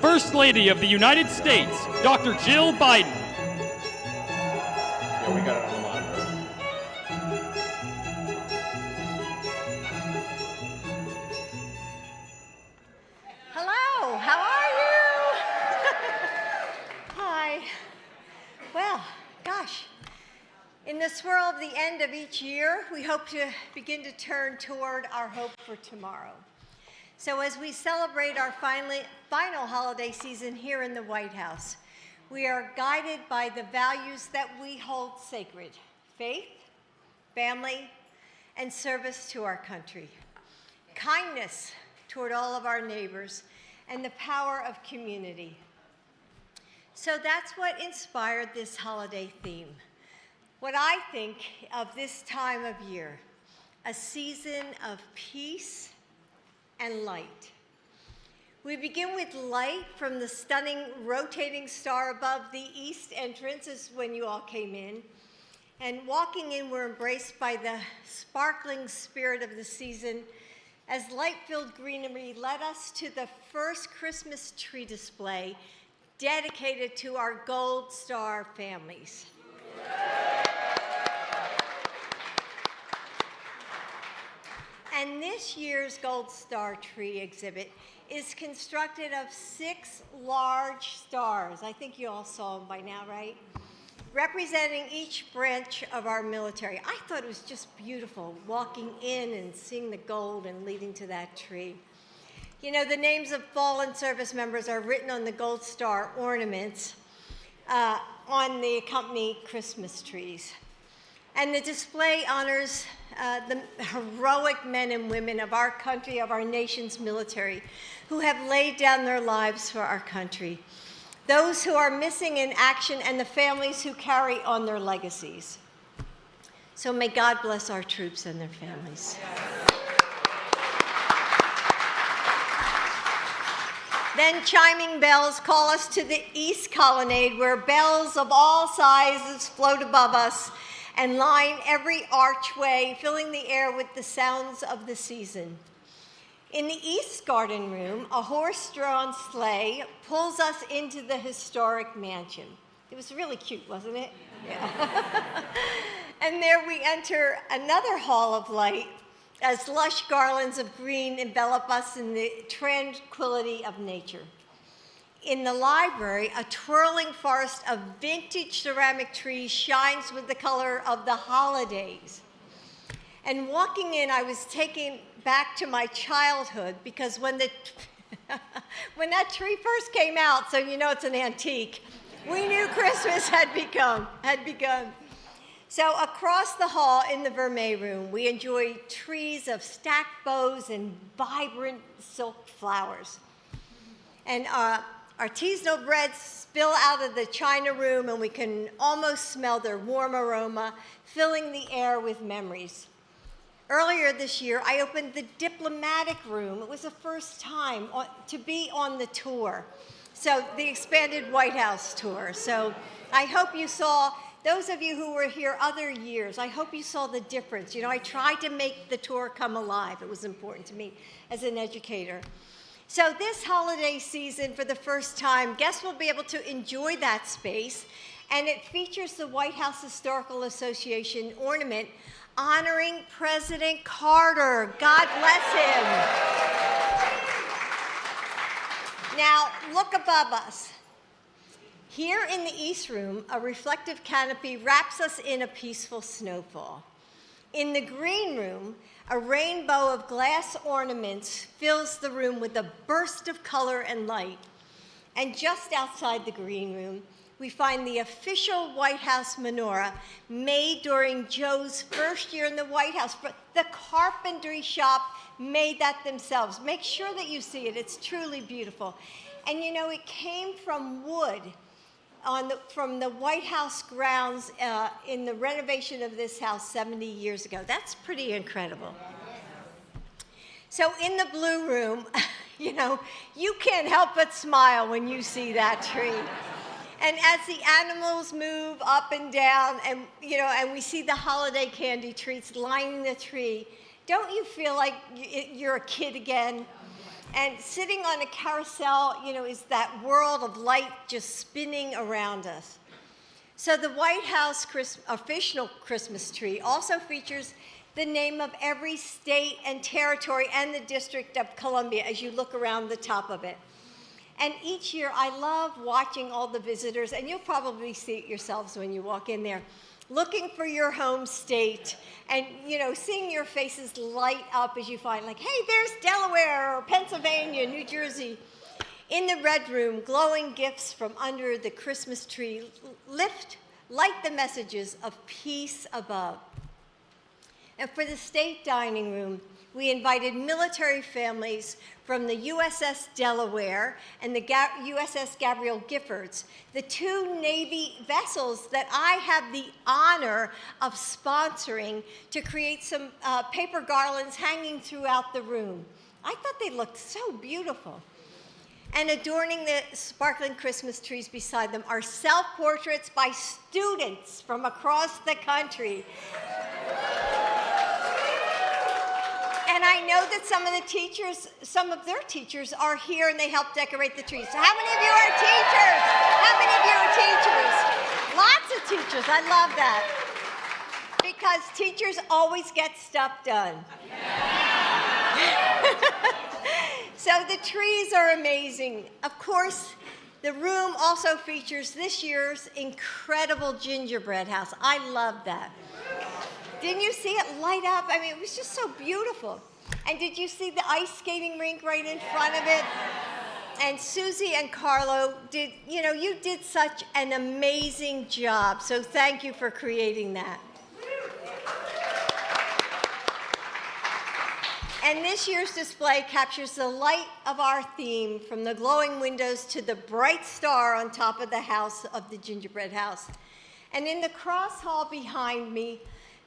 First Lady of the United States, Dr. Jill Biden. Yeah, we got it on the monitor. Hello, how are you? Hi. Well, gosh, in the swirl of the end of each year, we hope to begin to turn toward our hope for tomorrow. So as we celebrate our final holiday season here in the White House, we are guided by the values that we hold sacred: faith, family, and service to our country, kindness toward all of our neighbors, and the power of community. So that's what inspired this holiday theme. What I think of this time of year, a season of peace and light. We begin with light from the stunning rotating star above the east entrance, is when you all came in. And walking in, we're embraced by the sparkling spirit of the season as light-filled greenery led us to the first Christmas tree display dedicated to our Gold Star families. And this year's Gold Star tree exhibit is constructed of 6 large stars. I think you all saw them by now, right? Representing each branch of our military. I thought it was just beautiful, walking in and seeing the gold and leading to that tree. You know, the names of fallen service members are written on the Gold Star ornaments on the accompanying Christmas trees. And the display honors the heroic men and women of our country, of our nation's military, who have laid down their lives for our country. Those who are missing in action and the families who carry on their legacies. So may God bless our troops and their families. Then chiming bells call us to the East Colonnade, where bells of all sizes float above us and line every archway, filling the air with the sounds of the season. In the East Garden Room, a horse-drawn sleigh pulls us into the historic mansion. It was really cute, wasn't it? Yeah. And there we enter another hall of light as lush garlands of green envelop us in the tranquility of nature. In the library, a twirling forest of vintage ceramic trees shines with the color of the holidays. And walking in, I was taken back to my childhood, because when when that tree first came out, so you know it's an antique, we knew Christmas had begun. So across the hall in the Vermeer Room, we enjoy trees of stacked bows and vibrant silk flowers. And artisanal breads spill out of the China Room, and we can almost smell their warm aroma, filling the air with memories. Earlier this year, I opened the Diplomatic Room. It was the first time to be on the tour, so the expanded White House tour. So I hope you saw, those of you who were here other years, I hope you saw the difference. You know, I tried to make the tour come alive. It was important to me as an educator. So this holiday season, for the first time, guests will be able to enjoy that space, and it features the White House Historical Association ornament honoring President Carter. God bless him. Now, look above us. Here in the East Room, a reflective canopy wraps us in a peaceful snowfall. In the Green Room, a rainbow of glass ornaments fills the room with a burst of color and light. And just outside the Green Room, we find the official White House menorah made during Joe's first year in the White House. The carpentry shop made that themselves. Make sure that you see it. It's truly beautiful. And you know, it came from wood from the White House grounds in the renovation of this house 70 years ago. That's pretty incredible. So in the Blue Room, you know, you can't help but smile when you see that tree. And as the animals move up and down, and you know, and we see the holiday candy treats lining the tree, don't you feel like you're a kid again? And sitting on a carousel, is that world of light just spinning around us. So the White House official Christmas tree also features the name of every state and territory and the District of Columbia as you look around the top of it. And each year, I love watching all the visitors, and you'll probably see it yourselves when you walk in there, looking for your home state and, seeing your faces light up as you find, like, hey, there's Delaware or Pennsylvania, New Jersey. In the Red Room, glowing gifts from under the Christmas tree light the messages of peace above. And for the state dining room, we invited military families from the USS Delaware and the USS Gabriel Giffords, the two Navy vessels that I have the honor of sponsoring, to create some paper garlands hanging throughout the room. I thought they looked so beautiful. And adorning the sparkling Christmas trees beside them are self-portraits by students from across the country. And I know that some of their teachers are here and they help decorate the trees. So how many of you are teachers? How many of you are teachers? Lots of teachers, I love that. Because teachers always get stuff done. So the trees are amazing. Of course, the room also features this year's incredible gingerbread house. I love that. Didn't you see it light up? I mean, it was just so beautiful. And did you see the ice skating rink right in front of it? And Susie and Carlo you did such an amazing job. So thank you for creating that. And this year's display captures the light of our theme, from the glowing windows to the bright star on top of the house of the gingerbread house. And in the cross hall behind me,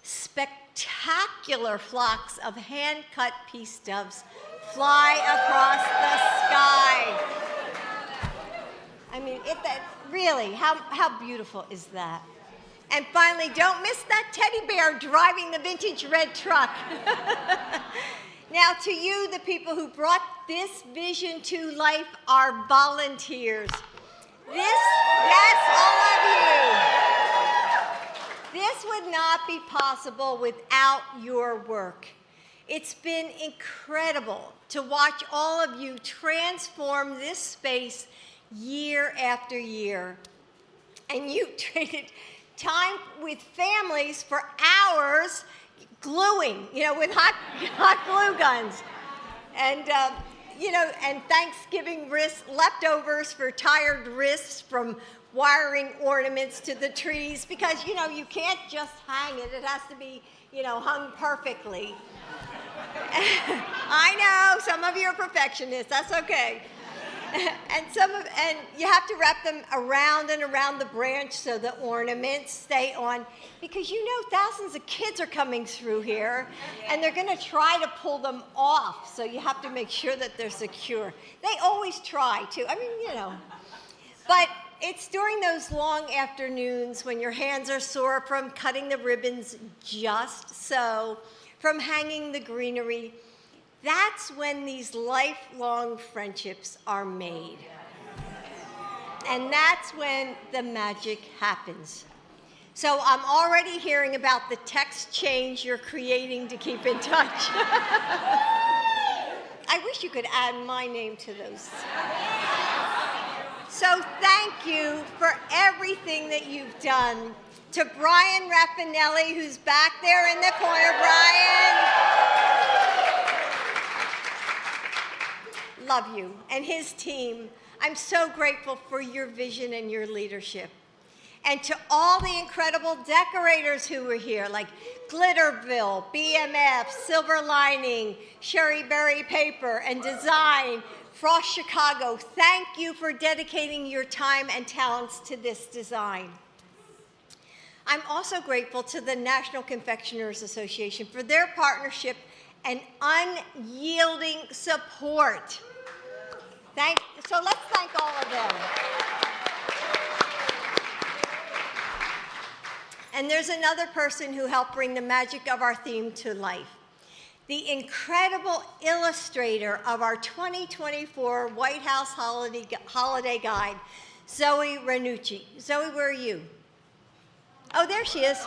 spectacular flocks of hand-cut peace doves fly across the sky. I mean, really, how beautiful is that? And finally, don't miss that teddy bear driving the vintage red truck. Now, to you, the people who brought this vision to life, are volunteers. Yes, all of you. This would not be possible without your work. It's been incredible to watch all of you transform this space year after year. And you traded time with families for hours gluing, with hot glue guns. And, and Thanksgiving leftovers for tired wrists from wiring ornaments to the trees, because, you can't just hang it. It has to be, hung perfectly. I know, some of you are perfectionists. That's okay. And you have to wrap them around and around the branch so the ornaments stay on, because thousands of kids are coming through here and they're going to try to pull them off, so you have to make sure that they're secure. They always try to, but it's during those long afternoons when your hands are sore from cutting the ribbons just so, from hanging the greenery. That's when these lifelong friendships are made. And that's when the magic happens. So I'm already hearing about the text change you're creating to keep in touch. I wish you could add my name to those. So thank you for everything that you've done. To Brian Raffinelli, who's back there in the corner. Brian. Love you, and his team. I'm so grateful for your vision and your leadership. And to all the incredible decorators who were here, like Glitterville, BMF, Silver Lining, Sherry Berry Paper and Design, Frost Chicago, thank you for dedicating your time and talents to this design. I'm also grateful to the National Confectioners Association for their partnership and unyielding support. So let's thank all of them. And there's another person who helped bring the magic of our theme to life. the incredible illustrator of our 2024 White House Holiday Guide, Zoe Ranucci. Zoe, where are you? Oh, there she is.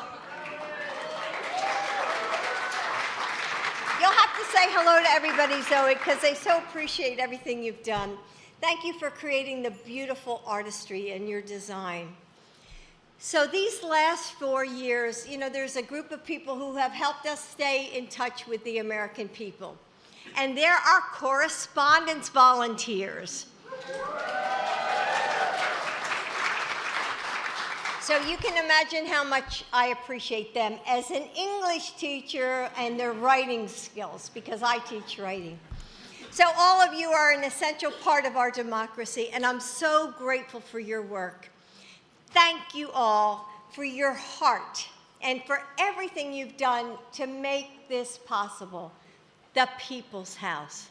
You'll have to say hello to everybody, Zoe, because they so appreciate everything you've done. Thank you for creating the beautiful artistry in your design. So these last 4 years, you know, there's a group of people who have helped us stay in touch with the American people. And they're our correspondence volunteers. So you can imagine how much I appreciate them as an English teacher and their writing skills, because I teach writing. So all of you are an essential part of our democracy, and I'm so grateful for your work. Thank you all for your heart and for everything you've done to make this possible, the People's House.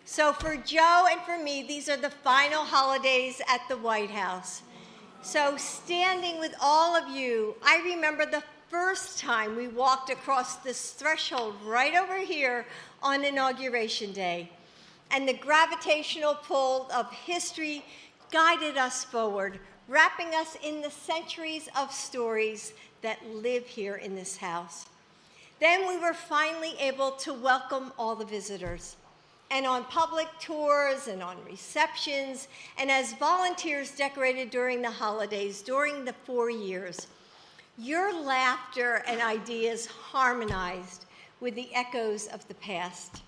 So for Joe and for me, these are the final holidays at the White House. So standing with all of you, I remember the first time we walked across this threshold right over here on Inauguration Day, and the gravitational pull of history guided us forward, wrapping us in the centuries of stories that live here in this house. Then we were finally able to welcome all the visitors, and on public tours and on receptions, and as volunteers decorated during the holidays, during the 4 years, your laughter and ideas harmonized with the echoes of the past.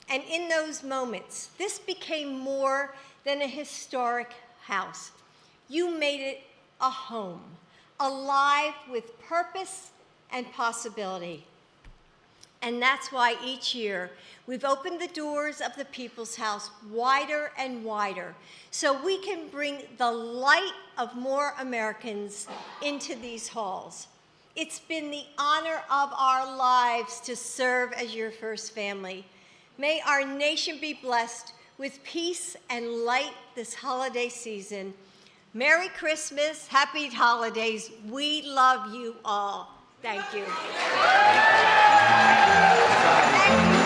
And in those moments, this became more than a historic house. You made it a home, alive with purpose and possibility. And that's why each year we've opened the doors of the People's House wider and wider so we can bring the light of more Americans into these halls. It's been the honor of our lives to serve as your first family. May our nation be blessed with peace and light this holiday season. Merry Christmas, happy holidays. We love you all. Thank you. Thank you.